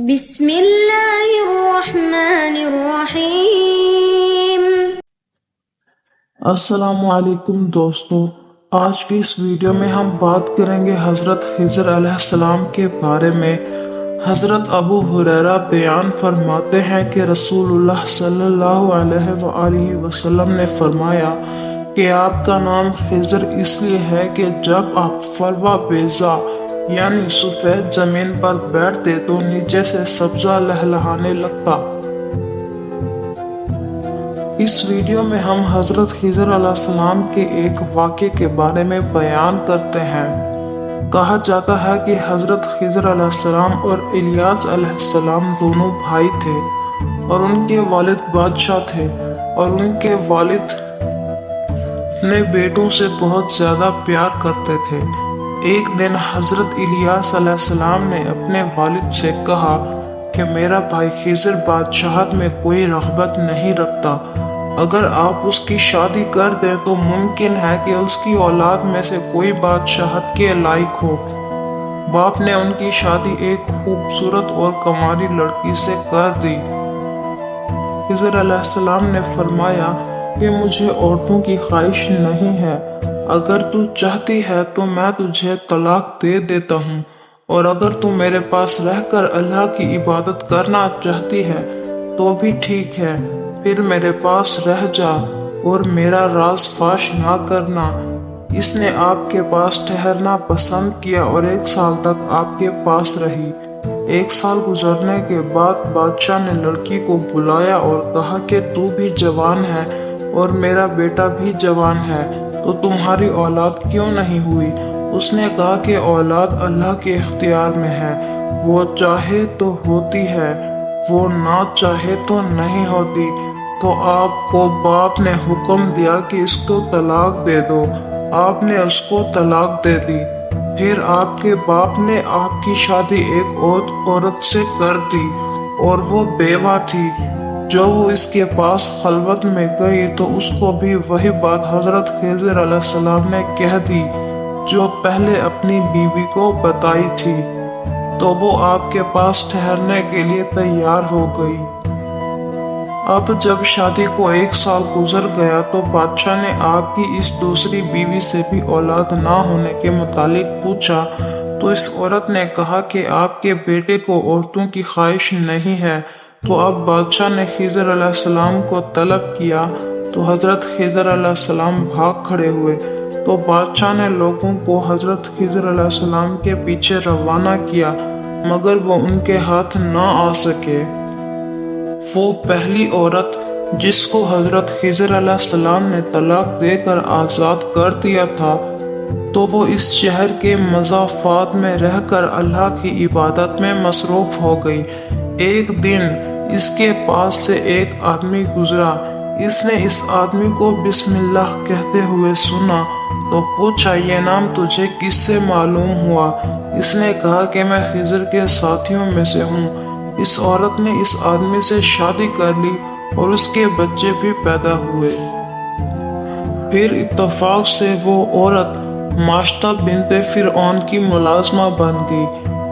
بسم اللہ الرحمن الرحیم۔ السلام علیکم دوستو، آج کی اس ویڈیو میں ہم بات کریں گے حضرت خضر علیہ السلام کے بارے میں۔ حضرت ابو ہریرہ بیان فرماتے ہیں کہ رسول اللہ صلی اللہ علیہ وآلہ وسلم نے فرمایا کہ آپ کا نام خضر اس لیے ہے کہ جب آپ فلوہ بیضا یعنی سفید زمین پر بیٹھتے تو نیچے سے سبزہ لہلہانے لگتا۔ اس ویڈیو میں ہم حضرت خضر علیہ السلام کے ایک واقعے کے بارے میں بیان کرتے ہیں۔ کہا جاتا ہے کہ حضرت خضر علیہ السلام اور الیاس علیہ السلام دونوں بھائی تھے اور ان کے والد بادشاہ تھے، اور ان کے والد اپنے بیٹوں سے بہت زیادہ پیار کرتے تھے۔ ایک دن حضرت الیاس علیہ السلام نے اپنے والد سے کہا کہ میرا بھائی خضر بادشاہت میں کوئی رغبت نہیں رکھتا، اگر آپ اس کی شادی کر دیں تو ممکن ہے کہ اس کی اولاد میں سے کوئی بادشاہت کے لائق ہو۔ باپ نے ان کی شادی ایک خوبصورت اور کماری لڑکی سے کر دی۔ خضر علیہ السلام نے فرمایا کہ مجھے عورتوں کی خواہش نہیں ہے، اگر تو چاہتی ہے تو میں تجھے طلاق دے دیتا ہوں، اور اگر تو میرے پاس رہ کر اللہ کی عبادت کرنا چاہتی ہے تو بھی ٹھیک ہے، پھر میرے پاس رہ جا اور میرا راز فاش نہ کرنا۔ اس نے آپ کے پاس ٹھہرنا پسند کیا اور 1 سال تک آپ کے پاس رہی۔ 1 سال گزرنے کے بعد بادشاہ نے لڑکی کو بلایا اور کہا کہ تو بھی جوان ہے اور میرا بیٹا بھی جوان ہے، تو تمہاری اولاد کیوں نہیں ہوئی؟ اس نے کہا کہ اولاد اللہ کے اختیار میں ہے، وہ چاہے تو ہوتی ہے، وہ نہ چاہے تو نہیں ہوتی۔ تو آپ کو باپ نے حکم دیا کہ اس کو طلاق دے دو۔ آپ نے اس کو طلاق دے دی۔ پھر آپ کے باپ نے آپ کی شادی ایک اور عورت سے کر دی، اور وہ بیوہ تھی۔ جو وہ اس کے پاس خلوت میں گئی تو اس کو بھی وہی بات حضرت خضر علیہ السلام نے کہہ دی جو پہلے اپنی بیوی کو بتائی تھی، تو وہ آپ کے پاس ٹھہرنے کے لیے تیار ہو گئی۔ اب جب شادی کو 1 سال گزر گیا تو بادشاہ نے آپ کی اس دوسری بیوی سے بھی اولاد نہ ہونے کے متعلق پوچھا، تو اس عورت نے کہا کہ آپ کے بیٹے کو عورتوں کی خواہش نہیں ہے۔ تو اب بادشاہ نے خضر علیہ السلام کو طلب کیا، تو حضرت خضر علیہ السلام بھاگ کھڑے ہوئے۔ تو بادشاہ نے لوگوں کو حضرت خضر علیہ السلام کے پیچھے روانہ کیا، مگر وہ ان کے ہاتھ نہ آ سکے۔ وہ پہلی عورت جس کو حضرت خضر علیہ السلام نے طلاق دے کر آزاد کر دیا تھا، تو وہ اس شہر کے مضافات میں رہ کر اللہ کی عبادت میں مصروف ہو گئی۔ ایک دن اس کے پاس سے ایک آدمی گزرا۔ اس نے اس آدمی کو بسم اللہ کہتے ہوئے سنا، تو پوچھا یہ نام تجھے کس سے معلوم ہوا؟ اس نے کہا کہ میں خضر کے ساتھیوں میں سے ہوں۔ اس عورت نے اس آدمی سے شادی کر لی اور اس کے بچے بھی پیدا ہوئے۔ پھر اتفاق سے وہ عورت ماشطہ بنت فرعون کی ملازمہ بن گئی۔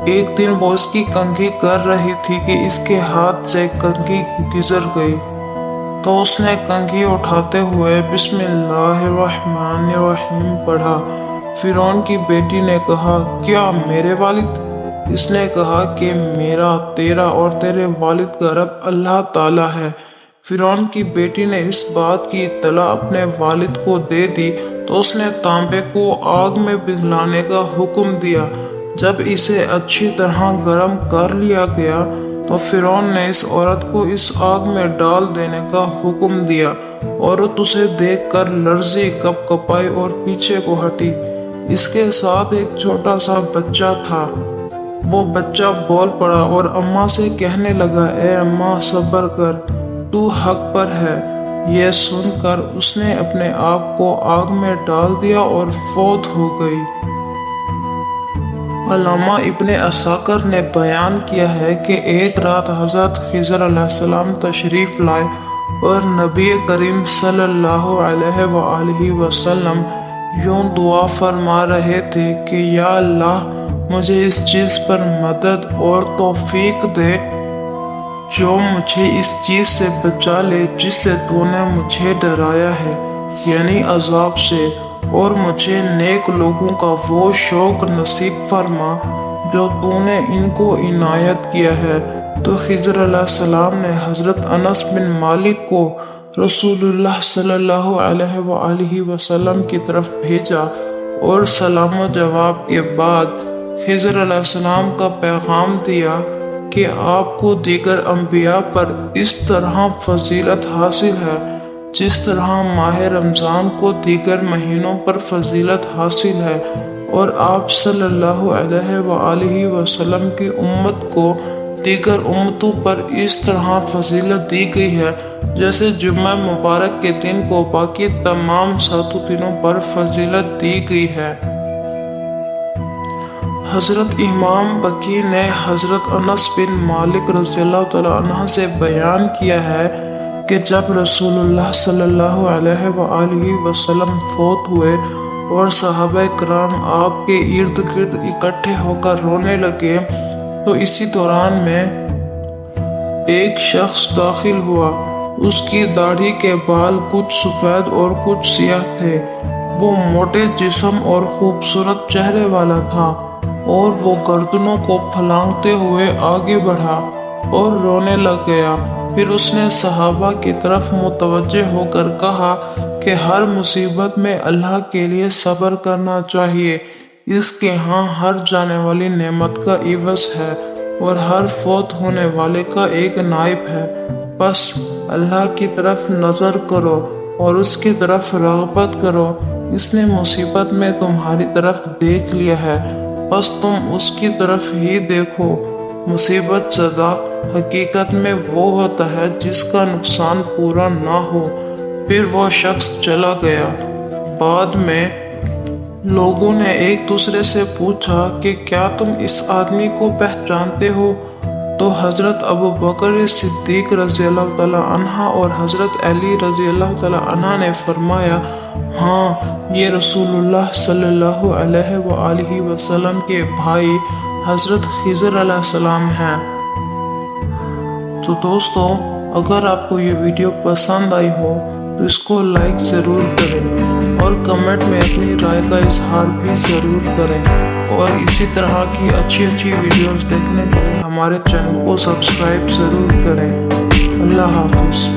ایک دن وہ اس کی کنگھی کر رہی تھی کہ اس کے ہاتھ سے کنگھی گزر گئی، تو اس نے کنگھی اٹھاتے ہوئے بسم اللہ الرحمن الرحیم پڑھا۔ فرعون کی بیٹی نے کہا کیا میرے والد؟ اس نے کہا کہ میرا، تیرا اور تیرے والد کا رب اللہ تعالیٰ ہے۔ فرعون کی بیٹی نے اس بات کی اطلاع اپنے والد کو دے دی، تو اس نے تانبے کو آگ میں پگھلانے کا حکم دیا۔ جب اسے اچھی طرح گرم کر لیا گیا تو فرعون نے اس عورت کو اس آگ میں ڈال دینے کا حکم دیا۔ عورت اسے دیکھ کر لرزی، کپ کپائی اور پیچھے کو ہٹی۔ اس کے ساتھ ایک چھوٹا سا بچہ تھا۔ وہ بچہ بول پڑا اور اماں سے کہنے لگا اے اماں صبر کر، تو حق پر ہے۔ یہ سن کر اس نے اپنے آپ کو آگ میں ڈال دیا اور فوت ہو گئی۔ علامہ ابن عساکر نے بیان کیا ہے کہ ایک رات حضرت خضر علیہ السلام تشریف لائے اور نبی کریم صلی اللہ علیہ وآلہ وسلم یوں دعا فرما رہے تھے کہ یا اللہ مجھے اس چیز پر مدد اور توفیق دے جو مجھے اس چیز سے بچا لے جس سے تو نے مجھے ڈرایا ہے، یعنی عذاب سے، اور مجھے نیک لوگوں کا وہ شوق نصیب فرما جو تو نے ان کو عنایت کیا ہے۔ تو خضر علیہ السلام نے حضرت انس بن مالک کو رسول اللہ صلی اللہ علیہ وآلہ وسلم کی طرف بھیجا اور سلام و جواب کے بعد خضر علیہ السلام کا پیغام دیا کہ آپ کو دیگر انبیاء پر اس طرح فضیلت حاصل ہے جس طرح ماہ رمضان کو دیگر مہینوں پر فضیلت حاصل ہے، اور آپ صلی اللہ علیہ وآلہ وسلم کی امت کو دیگر امتوں پر اس طرح فضیلت دی گئی ہے جیسے جمعہ مبارک کے دن کو باقی تمام 7 دنوں پر فضیلت دی گئی ہے۔ حضرت امام بقی نے حضرت انس بن مالک رضی اللہ تعالیٰ عنہ سے بیان کیا ہے کہ جب رسول اللہ صلی اللہ علیہ وآلہ وسلم فوت ہوئے اور صحابہ کرام آپ کے ارد گرد اکٹھے ہو کر رونے لگے تو اسی دوران میں ایک شخص داخل ہوا۔ اس کی داڑھی کے بال کچھ سفید اور کچھ سیاہ تھے، وہ موٹے جسم اور خوبصورت چہرے والا تھا، اور وہ گردنوں کو پھلانگتے ہوئے آگے بڑھا اور رونے لگ گیا۔ پھر اس نے صحابہ کی طرف متوجہ ہو کر کہا کہ ہر مصیبت میں اللہ کے لیے صبر کرنا چاہیے، اس کے ہاں ہر جانے والی نعمت کا عوض ہے اور ہر فوت ہونے والے کا ایک نائب ہے، بس اللہ کی طرف نظر کرو اور اس کی طرف رغبت کرو، اس نے مصیبت میں تمہاری طرف دیکھ لیا ہے، بس تم اس کی طرف ہی دیکھو۔ مصیبت زدہ حقیقت میں وہ ہوتا ہے جس کا نقصان پورا نہ ہو۔ پھر وہ شخص چلا گیا۔ بعد میں لوگوں نے ایک دوسرے سے پوچھا کہ کیا تم اس آدمی کو پہچانتے ہو؟ تو حضرت ابو بکر صدیق رضی اللہ تعالیٰ عنہ اور حضرت علی رضی اللہ تعالیٰ عنہ نے فرمایا، ہاں، یہ رسول اللہ صلی اللہ علیہ وآلہ وسلم کے بھائی حضرت خضر علیہ السلام ہیں۔ تو دوستو، اگر آپ کو یہ ویڈیو پسند آئی ہو تو اس کو لائک ضرور کریں اور کمنٹ میں اپنی رائے کا اظہار بھی ضرور کریں، اور اسی طرح کی اچھی ویڈیوز دیکھنے کے لیے ہمارے چینل کو سبسکرائب ضرور کریں۔ اللہ حافظ۔